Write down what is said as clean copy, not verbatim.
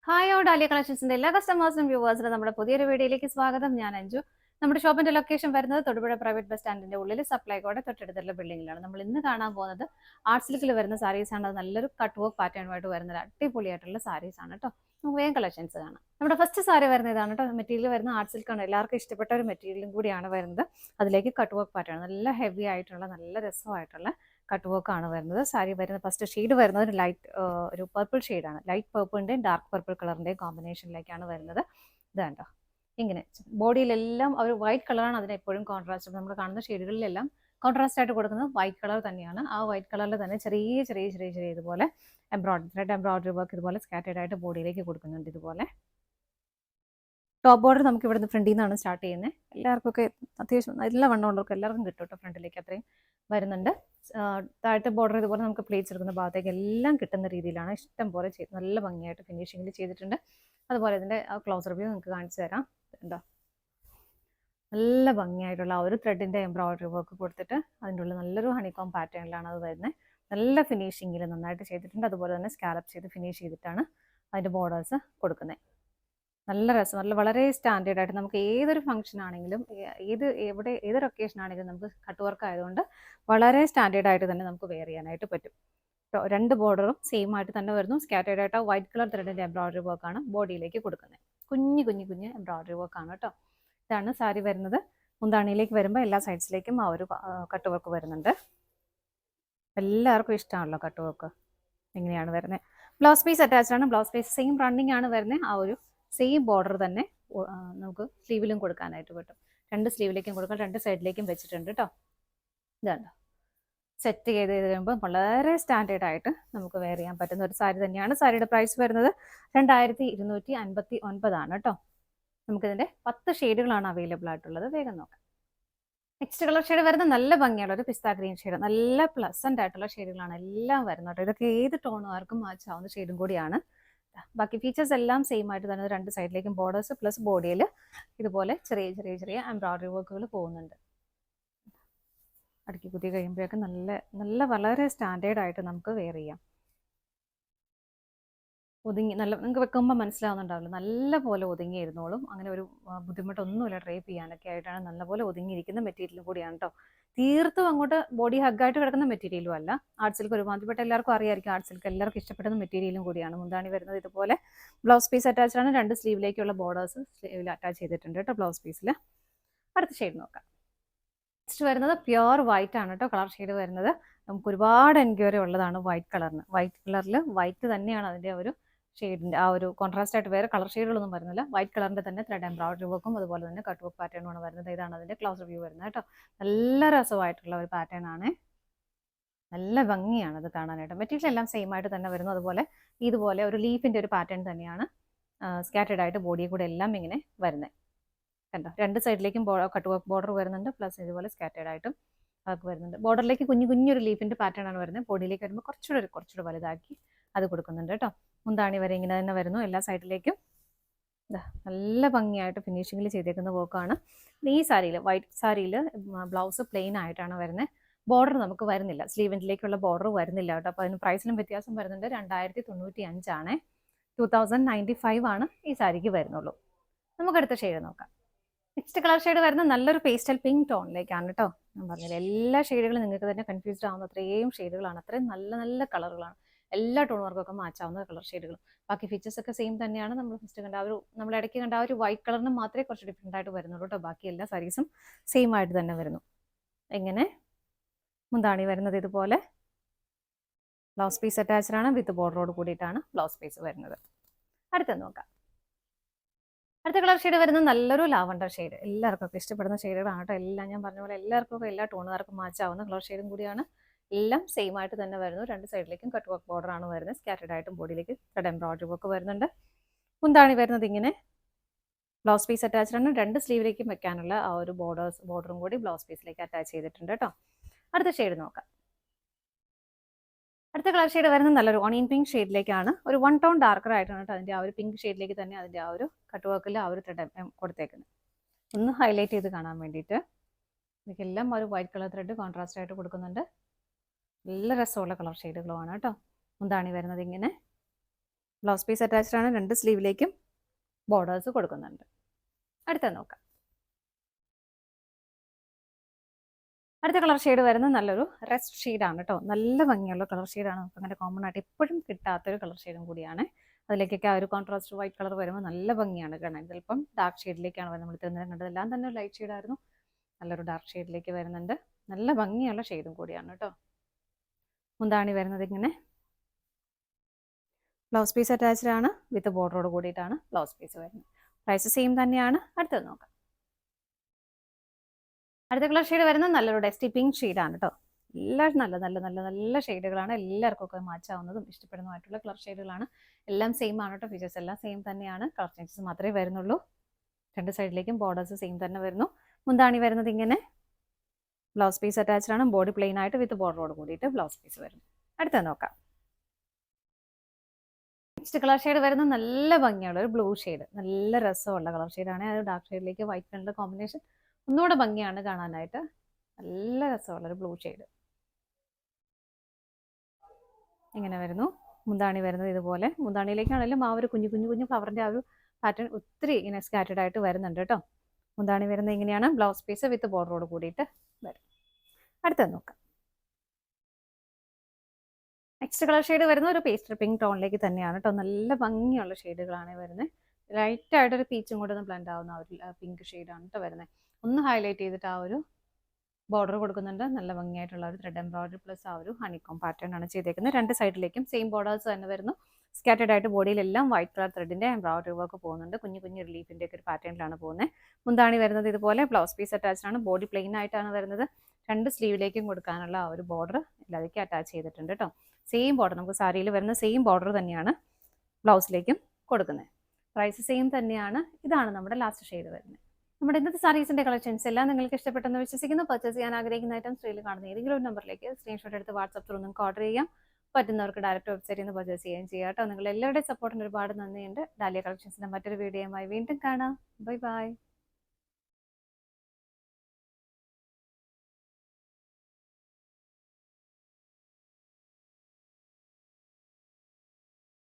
Hi ഓ dahlia കളക്ഷൻസിന്റെ എല്ലാ കസ്റ്റമേഴ്സിനും വ്യൂവേഴ്സിനും നമ്മുടെ പുതിയൊരു വീഡിയോയിലേക്ക് സ്വാഗതം. ഞാൻ അഞ്ജു. നമ്മുടെ ഷോപ്പിന്റെ ലൊക്കേഷൻ വരുന്നത് തൊടുപുഴ പ്രൈവറ്റ് ബസ് സ്റ്റാൻഡിന്റെ ഉള്ളിൽ സപ്ലൈകോടെ തൊട്ടടുത്തുള്ള ബിൽഡിംഗിലാണ്. നമ്മൾ ഇന്ന് കാണാൻ പോകുന്നത് ആർട്ട് സിൽക്കിൽ വരുന്ന സാരീസ് ആണ്. അത് നല്ലൊരു കട്ട് വർക്ക് പാറ്റേണുമായിട്ട് വരുന്ന അടിപൊളിയായിട്ടുള്ള സാരീസ് ആണ് കേട്ടോ. നമുക്ക് വേഗം കളക്ഷൻസ് കാണാം. നമ്മുടെ ഫസ്റ്റ് സാരി വരുന്ന ഇതാണ് കേട്ടോ. മെറ്റീരിയൽ വരുന്ന ആർട്ട് സിൽക്കാണ്. എല്ലാവർക്കും ഇഷ്ടപ്പെട്ട ഒരു മെറ്റീരിയലും കൂടിയാണ് വരുന്നത്. അതിലേക്ക് കട്ട് വർക്ക് പാറ്റേൺ നല്ല ഹെവി ആയിട്ടുള്ള നല്ല രസമായിട്ടുള്ള കട്ട് വർക്ക് ആണ് വരുന്നത്. സാരി വരുന്ന ഫസ്റ്റ് ഷെയ്ഡ് വരുന്നത് ഒരു പർപ്പിൾ ഷെയ്ഡാണ്. ലൈറ്റ് പർപ്പിളിന്റെയും ഡാർക്ക് പർപ്പിൾ കളറിന്റെയും കോമ്പിനേഷനിലേക്കാണ് വരുന്നത്. ഇത് കണ്ടോ, ഇങ്ങനെ ബോഡിയിലെല്ലാം ഒരു വൈറ്റ് കളറാണ് അതിന് എപ്പോഴും കോൺട്രാസ്റ്റ്. നമ്മൾ കാണുന്ന ഷെയ്ഡുകളിലെല്ലാം കോൺട്രാസ്റ്റ് ആയിട്ട് കൊടുക്കുന്നത് വൈറ്റ് കളർ തന്നെയാണ്. ആ വൈറ്റ് കളറിൽ തന്നെ ചെറിയ ചെറിയ ചെറിയ ചെറിയ ഇതുപോലെ ത്രെഡ് എംബ്രോയിഡറി വർക്ക് ഇതുപോലെ സ്കാറ്റേഡ് ആയിട്ട് ബോഡിയിലേക്ക് കൊടുക്കുന്നുണ്ട്. ഇതുപോലെ ടോപ്പ് ബോർഡർ നമുക്ക് ഇവിടുന്ന് ഫ്രണ്ടിൽ നിന്നാണ് സ്റ്റാർട്ട് ചെയ്യുന്നത്. എല്ലാവർക്കും ഒക്കെ അത്യാവശ്യം എല്ലാ വണ്ണം ഉള്ളവർക്ക് എല്ലാവർക്കും കിട്ടും കേട്ടോ. ഫ്രണ്ടിലേക്ക് അത്രയും വരുന്നുണ്ട്. താഴത്തെ ബോർഡർ ഇതുപോലെ നമുക്ക് പ്ലേറ്റ്സ് എടുക്കുന്ന ഭാഗത്തേക്ക് എല്ലാം കിട്ടുന്ന രീതിയിലാണ് ഇഷ്ടം പോലെ ചെയ്ത് നല്ല ഭംഗിയായിട്ട് ഫിനിഷിങ്ങിൽ ചെയ്തിട്ടുണ്ട്. അതുപോലെ ഇതിൻ്റെ ക്ലോസ് റിവ്യൂ നിങ്ങൾക്ക് കാണിച്ചു തരാം. ഉണ്ടോ, നല്ല ഭംഗിയായിട്ടുള്ള ആ ഒരു ത്രെഡിൻ്റെ എംബ്രോയിഡറി വർക്ക് കൊടുത്തിട്ട് അതിൻ്റെ ഉള്ളിൽ നല്ലൊരു ഹണികോം പാറ്റേണിലാണ് അത് വരുന്നത്. നല്ല ഫിനിഷിങ്ങിൽ നന്നായിട്ട് ചെയ്തിട്ടുണ്ട്. അതുപോലെ തന്നെ സ്കാലപ്പ് ചെയ്ത് ഫിനിഷ് ചെയ്തിട്ടാണ് അതിൻ്റെ ബോർഡേഴ്സ് കൊടുക്കുന്നത്. നല്ല രസം, നല്ല വളരെ സ്റ്റാൻഡേർഡ് ആയിട്ട് നമുക്ക് ഏതൊരു ഫംഗ്ഷൻ ആണെങ്കിലും ഏതൊരു ഒക്കേഷൻ ആണെങ്കിലും നമുക്ക് കട്ട് വർക്ക് ആയതുകൊണ്ട് വളരെ സ്റ്റാൻഡേർഡ് ആയിട്ട് തന്നെ നമുക്ക് വെയർ ചെയ്യാനായിട്ട് പറ്റും. രണ്ട് ബോർഡറും സെയിം ആയിട്ട് തന്നെ വരുന്നു. സ്കാറ്റേർഡ് ആയിട്ട് വൈറ്റ് കളർ ത്രെഡിന്റെ എംബ്രോയിഡറി വർക്കാണ് ബോഡിയിലേക്ക് കൊടുക്കുന്നത്. കുഞ്ഞു കുഞ്ഞു കുഞ്ഞ് എംബ്രോയിഡറി വർക്കാണ് കേട്ടോ. ഇതാണ് സാരി വരുന്നത്. മുന്താണിയിലേക്ക് വരുമ്പോൾ എല്ലാ സൈഡ്സിലേക്കും ആ ഒരു കട്ട് വർക്ക് വരുന്നുണ്ട്. എല്ലാവർക്കും ഇഷ്ടമാണല്ലോ കട്ട് വർക്ക്. എങ്ങനെയാണ് വരുന്നത്. ബ്ലൗസ് പീസ് അറ്റാച്ച്ഡ് ആണ്. ബ്ലൗസ് പീസ് സെയിം റണ്ണിങ് ആണ് വരുന്നത്. ആ ഒരു സെയിം ബോർഡർ തന്നെ നമുക്ക് സ്ലീവിലും കൊടുക്കാനായിട്ട് പറ്റും. രണ്ട് സ്ലീവിലേക്കും കൊടുക്കാം, രണ്ട് സൈഡിലേക്കും വെച്ചിട്ടുണ്ട് കേട്ടോ. ഇതാണ് സെറ്റ് ചെയ്ത് കഴിയുമ്പോൾ വളരെ സ്റ്റാൻഡേർഡ് ആയിട്ട് നമുക്ക് വെയർ ചെയ്യാൻ പറ്റുന്ന ഒരു സാരി തന്നെയാണ്. സാരിയുടെ പ്രൈസ് വരുന്നത് 2259 കേട്ടോ. നമുക്കിതിൻ്റെ 10 ഷെയ്ഡുകളാണ് അവൈലബിൾ ആയിട്ടുള്ളത്. വേഗം നോക്കാം. നെക്സ്റ്റ് കളർ ഷെയ്ഡ് വരുന്നത് നല്ല ഭംഗിയുള്ള ഒരു പിസ്ത ഗ്രീൻ ഷെയ്ഡ്. നല്ല പ്ലസന്റ് ആയിട്ടുള്ള ഷെയ്ഡുകളാണ് എല്ലാം വരുന്നത് കേട്ടോ. ഇതൊക്കെ ഏത് ടോണുകാർക്കും മാച്ച് ആവുന്ന ഷെയ്ഡും കൂടിയാണ്. ബാക്കി ഫീച്ചേഴ്സ് എല്ലാം സെയിം ആയിട്ട് തന്നെ രണ്ട് സൈഡിലേക്കും ബോർഡേഴ്സ് പ്ലസ് ബോഡിയിൽ ഇതുപോലെ ചെറിയ ചെറിയ ചെറിയ എംബ്രോയിഡറി വർക്കുകൾ പോകുന്നുണ്ട്. അടുക്കി കുത്തി കഴിയുമ്പോഴേക്കും നല്ല നല്ല വളരെ സ്റ്റാൻഡേർഡ് ആയിട്ട് നമുക്ക് വെയർ ചെയ്യാം. ഒതുങ്ങി നല്ല നിങ്ങൾക്ക് വെക്കുമ്പോൾ മനസ്സിലാവുന്നുണ്ടാവില്ല, നല്ല പോലെ ഒതുങ്ങിയിരുന്നോളും. അങ്ങനെ ഒരു ബുദ്ധിമുട്ടൊന്നുമില്ല. ഡ്രൈപ്പ് ചെയ്യാനൊക്കെ ആയിട്ടാണ് നല്ലപോലെ ഒതുങ്ങിയിരിക്കുന്ന മെറ്റീരിയലും കൂടിയാണ് കേട്ടോ. തീർത്തും അങ്ങോട്ട് ബോഡി ഹഗ്ഗായിട്ട് കിടക്കുന്ന മെറ്റീരിയലും അല്ല. ആർട്ട് സിൽക്ക് ഒരുമാതിരിപ്പെട്ട എല്ലാവർക്കും അറിയായിരിക്കും. ആർട്ട് സിൽക്ക് എല്ലാവർക്കും ഇഷ്ടപ്പെടുന്ന മെറ്റീരിയലും കൂടിയാണ്. മുന്താണി വരുന്നത് ഇതുപോലെ ബ്ലൗസ് പീസ് അറ്റാച്ച്ഡ് ആണ്. രണ്ട് സ്ലീവിലേക്കുള്ള ബോർഡേഴ്സ് സ്ലീവിൽ അറ്റാച്ച് ചെയ്തിട്ടുണ്ട് കേട്ടോ ബ്ലൗസ് പീസിൽ. അടുത്ത ഷെയ്ഡ് നോക്കാം. നെക്സ്റ്റ് വരുന്നത് പ്യുവർ വൈറ്റ് ആണ് കേട്ടോ. കളർ ഷെയ്ഡ് വരുന്നത് നമുക്ക് ഒരുപാട് എൻക്വയറി ഉള്ളതാണ് വൈറ്റ് കളറിന്. വൈറ്റ് കളറിൽ വൈറ്റ് തന്നെയാണ് അതിൻ്റെ ഒരു ഷെയ്ഡിൻ്റെ ആ ഒരു കോൺട്രാസ്റ്റ് ആയിട്ട് വേറെ കളർ ഷെയ്ഡുകളൊന്നും വരുന്നില്ല. വൈറ്റ് കളറിൻ്റെ തന്നെ ത്രെഡ് എംബ്രോയിഡറി വർക്കും അതുപോലെ തന്നെ കട്ട് വർക്ക് പാറ്റേണുമാണ് വരുന്നത്. ഇതാണ് അതിൻ്റെ ക്ലോസ് റിവ്യൂ വരുന്നത് കേട്ടോ. നല്ല രസമായിട്ടുള്ള ഒരു പാറ്റേൺ ആണ്. നല്ല ഭംഗിയാണ് അത് കാണാനായിട്ട്. മെറ്റീരിയൽ എല്ലാം സെയിം ആയിട്ട് തന്നെ വരുന്നു. അതുപോലെ ഇതുപോലെ ഒരു ലീഫിൻ്റെ ഒരു പാറ്റേൺ തന്നെയാണ് സ്കാറ്റേഡ് ആയിട്ട് ബോഡിയെ കൂടെ എല്ലാം ഇങ്ങനെ വരുന്നത്. കണ്ടോ, രണ്ട് സൈഡിലേക്കും കട്ട് വർക്ക് ബോർഡർ വരുന്നുണ്ട്. പ്ലസ് ഇതുപോലെ സ്കാറ്റേഡ് ആയിട്ടും വർക്ക് വരുന്നുണ്ട്. ബോർഡറിലേക്ക് കുഞ്ഞു കുഞ്ഞൊരു ലീഫിൻ്റെ പാറ്റേൺ ആണ് വരുന്നത്. ബോഡിയിലേക്ക് വരുമ്പോൾ കുറച്ചുകൂടെ വലുതാക്കി അത് കൊടുക്കുന്നുണ്ട് കേട്ടോ. മുന്താണി വരെ ഇങ്ങനെ തന്നെ വരുന്നു. എല്ലാ സൈഡിലേക്കും നല്ല ഭംഗിയായിട്ട് ഫിനിഷിങ്ങിൽ ചെയ്തേക്കുന്ന വർക്കാണ്. ഈ സാരിയിൽ വൈറ്റ് സാരിയിൽ ബ്ലൗസ് പ്ലെയിൻ ആയിട്ടാണ് വരുന്നത്. ബോർഡർ നമുക്ക് വരുന്നില്ല, സ്ലീവിൻ്റിലേക്കുള്ള ബോർഡർ വരുന്നില്ല കേട്ടോ. അപ്പോൾ അതിന് പ്രൈസിലും വ്യത്യാസം വരുന്നുണ്ട്. 2095 ആണ്. 2095 ആണ് ഈ സാരിക്ക് വരുന്നുള്ളൂ. നമുക്കടുത്ത ഷെയ്ഡ് നോക്കാം. നെക്സ്റ്റ് കളർ ഷെയ്ഡ് വരുന്നത് നല്ലൊരു പേസ്റ്റൽ പിങ്ക് ടോണിലേക്കാണ് കേട്ടോ. ഞാൻ പറഞ്ഞില്ല, എല്ലാ ഷെയ്ഡുകളും നിങ്ങൾക്ക് തന്നെ കൺഫ്യൂസ്ഡ് ആവുന്ന അത്രയും ഷെയ്ഡുകളാണ്. അത്രയും നല്ല നല്ല കളറുകളാണ്. എല്ലാ ടോണുകൾക്കൊക്കെ മാച്ചാവുന്ന കളർ ഷെയ്ഡുകൾ. ബാക്കി ഫീച്ചേഴ്സ് ഒക്കെ സെയിം തന്നെയാണ്. നമ്മൾ ഫസ്റ്റ് കണ്ട നമ്മൾ ഇടയ്ക്ക് കണ്ട ആ ഒരു വൈറ്റ് കളറിന് മാത്രമേ കുറച്ച് ഡിഫറെൻ്റ് ആയിട്ട് വരുന്നുള്ളൂ കേട്ടോ. ബാക്കി എല്ലാ സാരീസും സെയിം ആയിട്ട് തന്നെ വരുന്നു. എങ്ങനെ മുന്താണി വരുന്നത് ഇതുപോലെ ബ്ലൗസ് പീസ് അറ്റാച്ച്ഡ് ആണ്. വിത്ത് ബോർഡറോട് കൂടിയിട്ടാണ് ബ്ലൗസ് പീസ് വരുന്നത്. അടുത്ത നോക്കാം. അടുത്ത കളർ ഷെയ്ഡ് വരുന്നത് നല്ലൊരു ലാവണ്ടർ ഷെയ്ഡ്. എല്ലാവർക്കും ഒക്കെ ഇഷ്ടപ്പെടുന്ന ഷെയ്ഡുകളാണ് കേട്ടോ. എല്ലാം ഞാൻ പറഞ്ഞ പോലെ എല്ലാവർക്കും എല്ലാ ടോണുകാർക്കും മാച്ചാവുന്ന കളർ ഷെയ്ഡും കൂടിയാണ്. എല്ലാം സെയിം ആയിട്ട് തന്നെ വരുന്നു. രണ്ട് സൈഡിലേക്കും കട്ട് വർക്ക് ബോർഡർ ആണ് വരുന്നത്. സ്കാറ്റേഡ് ആയിട്ടും ബോഡിയിലേക്ക് ത്രെഡ് എംബ്രോയിഡറി വർക്ക് വരുന്നുണ്ട്. മുന്താണി വരുന്നത് ഇങ്ങനെ ബ്ലൗസ് പീസ് അറ്റാച്ച്ഡ് ആണ്. രണ്ട് സ്ലീവിലേക്കും വെക്കാനുള്ള ആ ഒരു ബോർഡറും കൂടി ബ്ലൗസ് പീസിലേക്ക് അറ്റാച്ച് ചെയ്തിട്ടുണ്ട് കേട്ടോ. അടുത്ത ഷെയ്ഡ് നോക്കാം. അടുത്ത കളർ ഷെയ്ഡ് വരുന്നത് നല്ലൊരു ഓണിയൻ പിങ്ക് ഷെയ്ഡിലേക്കാണ്. ഒരു 1 ടോൺ ഡാർക്കർ ആയിട്ടാണ് കേട്ടോ അതിൻ്റെ ആ ഒരു പിങ്ക് ഷെയ്ഡിലേക്ക് തന്നെ അതിൻ്റെ ആ ഒരു കട്ട് വർക്കിൽ ആ ഒരു ത്രെഡ് കൊടുത്തേക്കുന്നത്. ഒന്ന് ഹൈലൈറ്റ് ചെയ്ത് കാണാൻ വേണ്ടിയിട്ട്. ഇതൊക്കെല്ലാം ഒരു വൈറ്റ് കളർ ത്രെഡ് കോൺട്രാസ്റ്റ് ആയിട്ട് കൊടുക്കുന്നുണ്ട്. നല്ല രസമുള്ള കളർ ഷെയ്ഡുകളുമാണ് കേട്ടോ. മുന്താണി വരുന്നത് ഇങ്ങനെ ബ്ലൗസ് പീസ് അറ്റാച്ച്ഡ് ആണ്. 2 സ്ലീവിലേക്കും ബോർഡേഴ്സ് കൊടുക്കുന്നുണ്ട്. അടുത്ത നോക്കാം. അടുത്ത കളർ ഷെയ്ഡ് വരുന്നത് നല്ലൊരു റെസ്റ്റ് ഷെയ്ഡാണ് കേട്ടോ. നല്ല ഭംഗിയുള്ള കളർ ഷെയ്ഡാണ്. നമുക്ക് അങ്ങനെ കോമൺ ആയിട്ട് എപ്പോഴും കിട്ടാത്തൊരു കളർ ഷെയ്ഡും കൂടിയാണ്. അതിലേക്കൊക്കെ ആ ഒരു കോൺട്രാസ്റ്റ് വൈറ്റ് കളർ വരുമ്പോൾ നല്ല ഭംഗിയാണ് കാണാൻ. ചിലപ്പം ഡാർക്ക് ഷെയ്ഡിലേക്കാണ് വരുന്നത്. നമ്മൾ ഇത്രയും നേരം കണ്ടതെല്ലാം തന്നെ ലൈറ്റ് ഷെയ്ഡായിരുന്നു. നല്ലൊരു ഡാർക്ക് ഷെയ്ഡിലേക്ക് വരുന്നുണ്ട്. നല്ല ഭംഗിയുള്ള ഷെയ്ഡും കൂടിയാണ് കേട്ടോ. മുന്താണി വരുന്നത് ഇങ്ങനെ ബ്ലൗസ് പീസ് അറ്റാച്ച്ഡ് ആണ്. വിത്ത് ബോർഡറോട് കൂടിയിട്ടാണ് ബ്ലൗസ് പീസ് വരുന്നത്. പ്രൈസ് സെയിം തന്നെയാണ്. അടുത്തത് നോക്കാം. അടുത്ത കളർ ഷെയ്ഡ് വരുന്നത് നല്ലൊരു ഡസ്റ്റി പിങ്ക് ഷെയ്ഡാണ് കേട്ടോ. എല്ലാം നല്ല നല്ല നല്ല നല്ല ഷെയ്ഡുകളാണ്. എല്ലാവർക്കും ഒക്കെ മാച്ച് ആവുന്നതും ഇഷ്ടപ്പെടുന്നതുമായിട്ടുള്ള കളർ ഷെയ്ഡുകളാണ്. എല്ലാം സെയിം ആണ് കേട്ടോ. ഫീച്ചേഴ്സ് എല്ലാം സെയിം തന്നെയാണ്. കളർ ചേഞ്ചസ് മാത്രമേ വരുന്നുള്ളൂ. 2 സൈഡിലേക്കും ബോർഡേഴ്സ് സെയിം തന്നെ വരുന്നു. മുന്താണി വരുന്നത് ഇങ്ങനെ ബ്ലൗസ് പീസ് അറ്റാച്ച്ഡ് ആണ്. ബോഡി പ്ലെയിൻ ആയിട്ട് വിത്ത് ബോർഡറോട് കൂടിയിട്ട് ബ്ലൗസ് പീസ് വരുന്നു. അടുത്തത് നോക്കാം. നെക്സ്റ്റ് കളർ ഷെയ്ഡ് വരുന്നത് നല്ല ഭംഗിയുള്ള ഒരു ബ്ലൂ ഷെയ്ഡ്. നല്ല രസമുള്ള കളർ ഷെയ്ഡാണ്. അത് ഡാർക്ക് ഷെയ്ഡിലേക്ക് വൈറ്റ് കളറിന്റെ കോമ്പിനേഷൻ ഒന്നുകൂടെ ഭംഗിയാണ് കാണാനായിട്ട്. നല്ല രസമുള്ളൊരു ബ്ലൂ ഷെയ്ഡ്. ഇങ്ങനെ വരുന്നു. മുന്താണി വരുന്നത് ഇതുപോലെ. മുന്താണിയിലേക്കാണെങ്കിലും ആ ഒരു കുഞ്ഞു കുഞ്ഞു കുഞ്ഞു ഫ്ലവറിന്റെ ആ ഒരു പാറ്റേൺ ഒത്തിരി ഇങ്ങനെ സ്കാറ്റേഡ് ആയിട്ട് വരുന്നുണ്ട് കേട്ടോ. മുന്താണി വരുന്നത് ഇങ്ങനെയാണ്. ബ്ലൗസ് പീസ് വിത്ത് ബോർഡറോട് കൂടിയിട്ട് വരും. അടുത്തത് നോക്കാം. നെക്സ്റ്റ് കളർ ഷെയ്ഡ് വരുന്ന ഒരു പേസ്റ്റൽ പിങ്ക് ടോണിലേക്ക് തന്നെയാണ് കേട്ടോ. നല്ല ഭംഗിയുള്ള ഷെയ്ഡുകളാണ് വരുന്നത്. ലൈറ്റ് ആയിട്ടൊരു പീച്ചും കൂടെ ഒന്ന് ബ്ലെൻഡ് ആവുന്ന ഒരു പിങ്ക് ഷെയ്ഡാണ് കേട്ടോ വരുന്നത്. ഒന്ന് ഹൈലൈറ്റ് ചെയ്തിട്ട് ആ ഒരു ബോർഡർ കൊടുക്കുന്നുണ്ട്. നല്ല ഭംഗിയായിട്ടുള്ള ഒരു ത്രെഡ് എംബ്രോയിഡറി പ്ലസ് ആ ഒരു ഹണിക്കോം പാറ്റേൺ ആണ് ചെയ്തേക്കുന്നത്. 2 സൈഡിലേക്കും സെയിം ബോർഡേഴ്സ് തന്നെ വരുന്നു. സ്കാറ്റേഡ് ആയിട്ട് ബോഡിയിലെല്ലാം വൈറ്റ് കളർ ത്രെഡിന്റെ എംബ്രോയിഡറി വർക്ക് പോകുന്നുണ്ട്. കുഞ്ഞു കുഞ്ഞു റിലീഫിന്റെ ഒക്കെ ഒരു പാറ്റേണിലാണ് പോകുന്നത്. മുന്താണി വരുന്നത് ഇതുപോലെ ബ്ലൗസ് പീസ് അറ്റാച്ച്ഡ് ആണ്. ബോഡി പ്ലെയിൻ ആയിട്ടാണ് വരുന്നത്. 2 സ്ലീവിലേക്കും കൊടുക്കാനുള്ള ആ ഒരു ബോർഡർ എല്ലാവർക്കും അറ്റാച്ച് ചെയ്തിട്ടുണ്ട് കേട്ടോ. സെയിം ബോർഡർ, നമുക്ക് സാരിയിൽ വരുന്ന സെയിം ബോർഡർ തന്നെയാണ് ബ്ലൗസിലേക്കും കൊടുക്കുന്നത്. പ്രൈസ് സെയിം തന്നെയാണ്. ഇതാണ് നമ്മുടെ ലാസ്റ്റ് ഷെയ്ഡ് വരുന്നത്. നമ്മുടെ ഇന്നത്തെ സാരീസിന്റെ കളക്ഷൻസ് എല്ലാം നിങ്ങൾക്ക് ഇഷ്ടപ്പെട്ടെന്ന് വിശ്വസിക്കുന്നു. പർച്ചേസ് ചെയ്യാൻ ആഗ്രഹിക്കുന്ന ഐറ്റം സ്ക്രീനിൽ കാണുന്ന ഏതെങ്കിലും ഒരു നമ്പറിലേക്ക് സ്ക്രീൻഷോട്ട് എടുത്ത് വാട്സ്ആപ്പ് ത്രൂ നിങ്ങൾക്ക് ഓർഡർ ചെയ്യാം. പറ്റുന്നവർക്ക് ഡയറക്റ്റ് വെബ്സൈറ്റിൽ നിന്ന് പർച്ചേസ് ചെയ്യുകയും ചെയ്യാം കേട്ടോ. നിങ്ങൾ എല്ലാവരുടെയും സപ്പോർട്ടിന് ഒരുപാട് നന്ദിയുണ്ട്. ഡാലിയ കളക്ഷൻസിന്റെ മറ്റൊരു വീഡിയോയുമായി വീണ്ടും കാണാം. Bye bye.